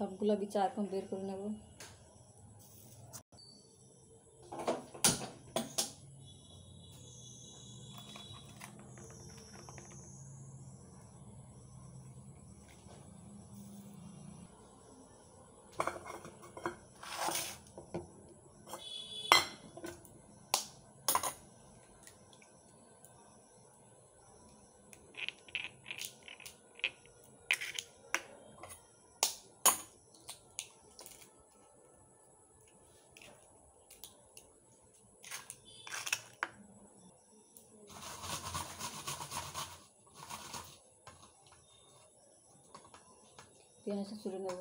सबगुला বিচার এখন বের করে নেব। পেঁয়াজটা ছুলে নেব।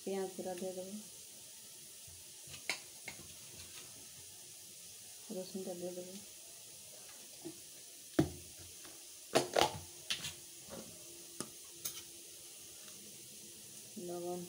পেঁয়াজ पूरा दे देव, रसुनটা दे देव, लवण,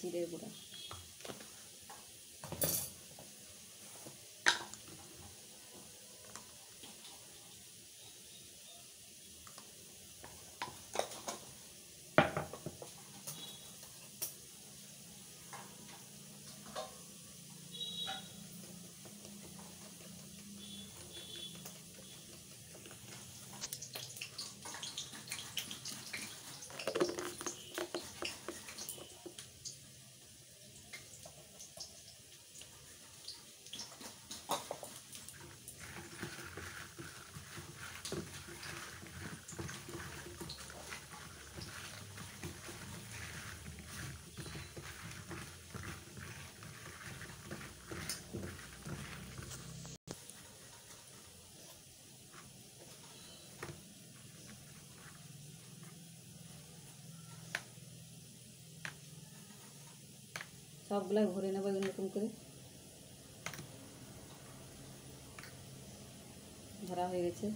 जीरे गुड़ा, सबगुला भरे नेब एरकम करे भरा हो गेছে।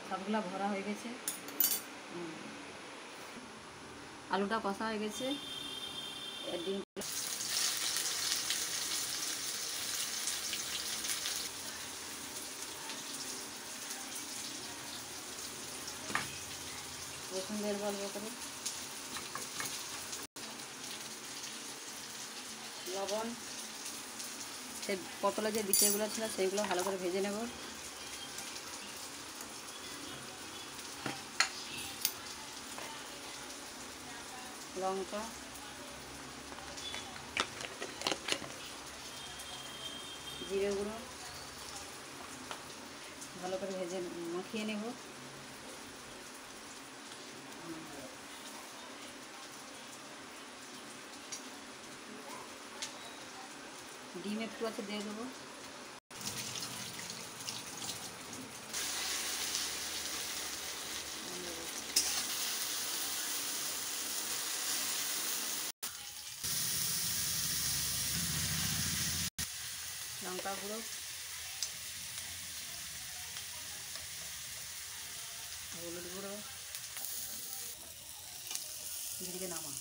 सबगुला भरा हो गेছে, आलूटा कषा हो गेছে। डिम रसुन देव अल्प करे, लवण, से पटले जो बिचेगुलो छिलो सेगुलो भालो करे भेजे नेब। लंका, जिरे गुঁড়ो भालो करे भेजे माखिए नेब। ডিম একটু আছে দিয়ে দেবো। লঙ্কা গুঁড়ো, হলুদ গুঁড়ো, দিকে নামা।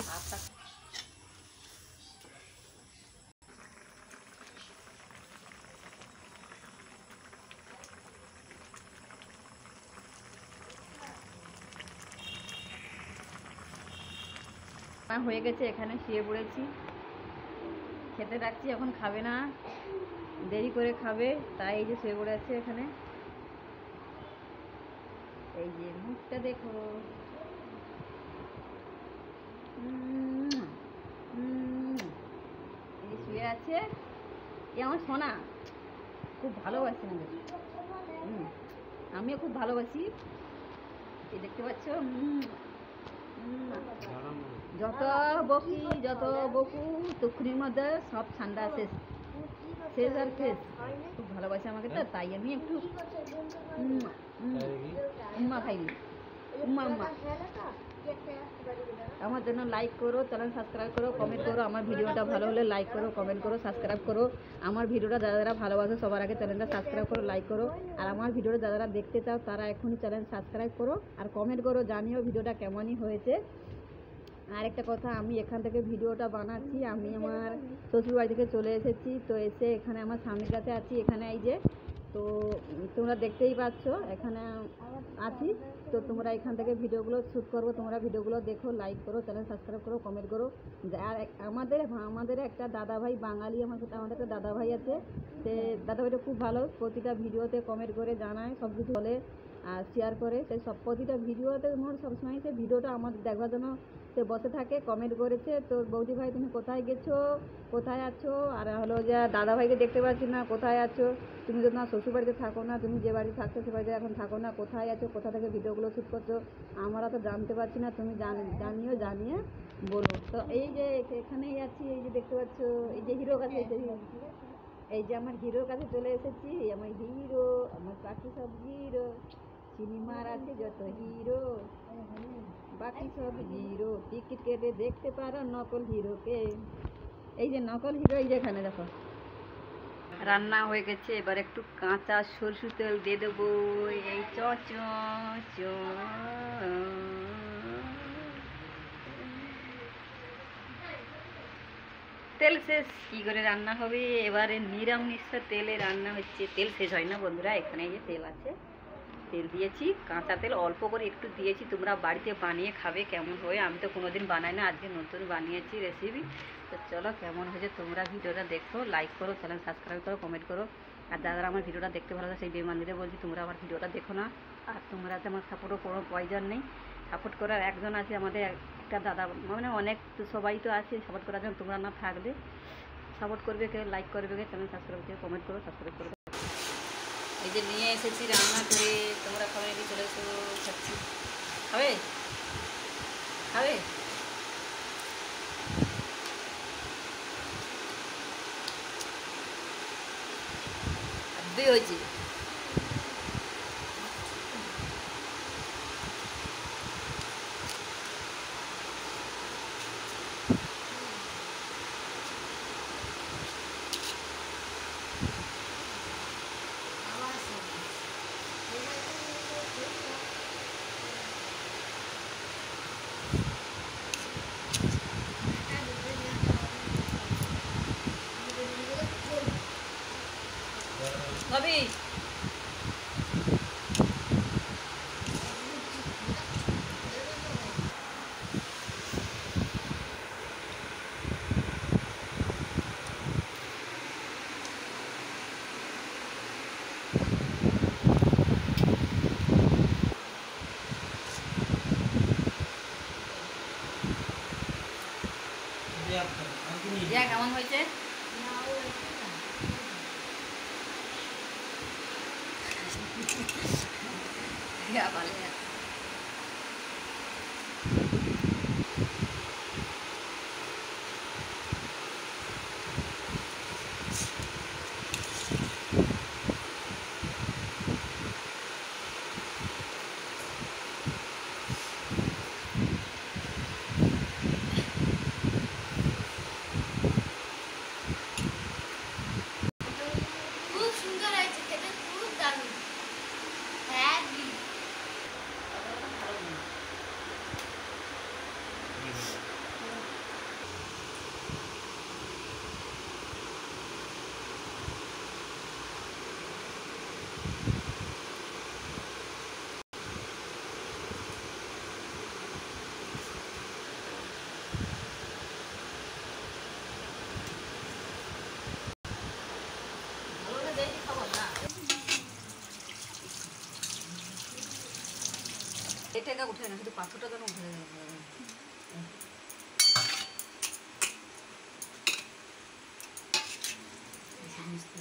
হাতটা হয়ে গেছে, এখানে শুয়ে পড়েছি, খেতে রাখছি, এখন খাবে না, দেরি করে খাবে, তাই এই যে শুয়ে পড়ে আছে এখানে। এই যে মুখটা দেখো, এই যে শুয়ে আছে, এ আমার সোনা, খুব ভালোবাসি আমাদের, আমিও খুব ভালোবাসি। এই দেখতে পাচ্ছ, যত বকু তখনির মধ্যে সব ঠান্ডা শেষ শেষ আর শেষ। খুব ভালোবাসে আমাকে, তো তাই আমি একটু উম্মা খাইনি, উম্মা উম্মা। আমার জন্য লাইক করো, চ্যানেল সাবস্ক্রাইব করো, কমেন্ট করো। আমার ভিডিওটা ভালো হলে লাইক করো, কমেন্ট করো, সাবস্ক্রাইব করো। আমার ভিডিওটা যারা যারা ভালোবাসো সবার আগে চ্যানেলটা সাবস্ক্রাইব করো, লাইক করো। আর আমার ভিডিওটা যারা যারা দেখতে চাও তারা এখনই চ্যানেল সাবস্ক্রাইব করো আর কমেন্ট করো, জানিও ভিডিওটা কেমনই হয়েছে। আর একটা কথা, আমি এখান থেকে ভিডিওটা বানাচ্ছি, আমি আমার শ্বশুরবাড়ি থেকে চলে এসেছি, তো এসে এখানে আমার স্বামীর কাছে আছি। এখানে এই যে, তো তোমরা দেখতেই পাচ্ছ এখানে আছি, তো তোমরা এখান থেকে ভিডিওগুলো শ্যুট করবো, তোমরা ভিডিওগুলো দেখো, লাইক করো, চ্যানেল সাবস্ক্রাইব করো, কমেন্ট করো। আর আমাদের একটা দাদাভাই বাঙালি, আমাদের একটা দাদাভাই আছে, সে দাদাভাইটা খুব ভালো, প্রতিটা ভিডিওতে কমেন্ট করে জানায়, সব কিছু বলে আর শেয়ার করে। সে সব প্রতিটা ভিডিওতে মোট সবসময় সে ভিডিওটা আমাদের দেখবার জন্য সে বসে থাকে, কমেন্ট করেছে। তো বৌদি ভাই তুমি কোথায় গেছো, কোথায় আছো? আর হলো যে দাদাভাইকে দেখতে পাচ্ছি না, কোথায় আছো? তুমি তো না শ্বশুরবাড়িতে থাকো না, তুমি যে বাড়ি থাকছো সে বাড়িতে এখন থাকো না, কোথায় আছো, কোথা থেকে ভিডিওগুলো শ্যুট করছো? আমরা তো জানতে পারছি না, তুমি জানিয়ে বলো। তো এই যে এখানেই আছি, এই যে দেখতে পাচ্ছ, এই যে হিরোর কাছে, এই যে আমার হিরোর কাছে চলে এসেছি। আমার হিরো, আমার বাকি সব হিরো, সিনেমার আছে যত হিরো বাকি সব হিরো, টিকিট কেটে দেখতে পারো নকল হিরোকে। এই যে নকল হিরো, এই যে এখানে দেখো রান্না হয়ে গেছে। এবার একটু কাঁচা সরষে তেল দিয়ে দেবো, এই চ চ চ। তেল শেষ, কী করে রান্না হবে? এবারে নিরামিষ তেলে রান্না হচ্ছে, তেল শেষ হয় না বন্ধুরা। এখানে এই যে তেল আছে, তেল দিয়েছি, কাঁচা তেল অল্প করে একটু দিয়েছি। তোমরা বাড়িতে বানিয়ে খাবে কেমন হয়, আমি তো কোনোদিন বানাই না, আজকে নতুন বানিয়েছি রেসিপি। তো চলো কেমন হয়েছে তোমরা ভিডিওটা দেখো, লাইক করো, চ্যানেল সাবস্ক্রাইব করো, কমেন্ট করো। আর যারা আমার ভিডিওটা দেখতে ভালো লাগে সেই বেমান্দিরে বলছি তোমরা আমার ভিডিওটা দেখো না। আর তোমরা তো আমার সাপোর্টও কোনো প্রয়োজন নেই, সাপোর্ট করার একজন আছে আমাদের, একটা দাদা, মানে অনেক তো সবাই তো আছে সাপোর্ট করার জন্য। তোমরা না থাকলে সাপোর্ট করবে কে, লাইক করবে কে, চ্যানেল সাবস্ক্রাইব করে কমেন্ট করো, সাবস্ক্রাইব করবে। এই যে নিয়ে এসেছি রান্না করে, তোমরা খাবে নাকি? চলে এসো, খাচ্ছি। খাবে খাবে দুই হয়েছে। ভাবি কেমন হয়েছে? ভালো। জায়গা উঠে না, শুধু পাথরটা যেন উঠে যায়। মিষ্টি